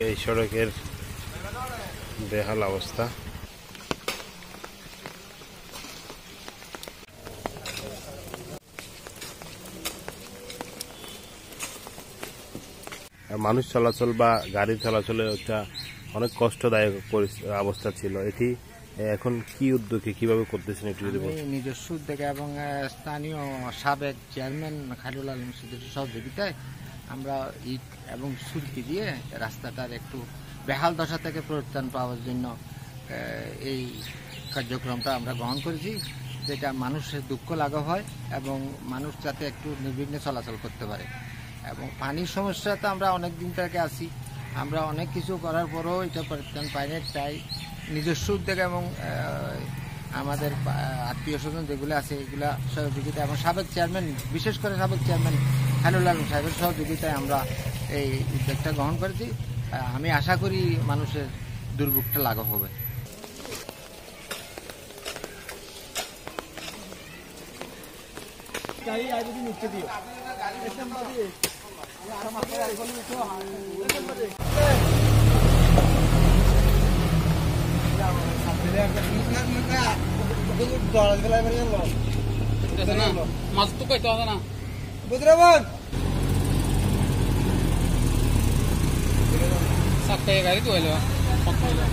এই সড়কের বেহাল অবস্থা। মানুষ চলাচল বা গাড়ি চলাচলে একটা অনেক কষ্টদায়ক অবস্থা ছিল। এটি এখন কি উদ্যোগে কিভাবে করতেছেন একটু যদি বলেন। নিজস্ব উদ্যোগে এবং স্থানীয় সাবেক চেয়ারম্যান খায়রুল আলম সিদ্দিকীর সহযোগিতায় আমরা ইট এবং সুরকি দিয়ে রাস্তাটার একটু বেহাল দশা থেকে পরিত্রাণ পাওয়ার জন্য এই কার্যক্রমটা আমরা গ্রহণ করেছি, যেটা মানুষের দুঃখ লাঘব হয় এবং মানুষ যাতে একটু নির্বিঘ্নে চলাচল করতে পারে। এবং পানির সমস্যা তো আমরা অনেক দিন থেকে আছি, আমরা অনেক কিছু করার পরেও এটা পরিত্রাণ পাইনি। তাই নিজস্ব উদ্যোগ এবং আমাদের আত্মীয় স্বজন যেগুলো আছে এগুলা সহযোগিতা এবং সাবেক চেয়ারম্যান, বিশেষ করে সাবেক চেয়ারম্যান খায়রুল আলম সাহেবের সহযোগিতায় আমরা এই উদ্যোগটা গ্রহণ করেছি। আমি আশা করি মানুষের দুর্ভোগটা লাঘব হবে। মাছ তো কইতে হবে না বুঝলেন সাতটা গাড়ি তো হইলো বুঝলেন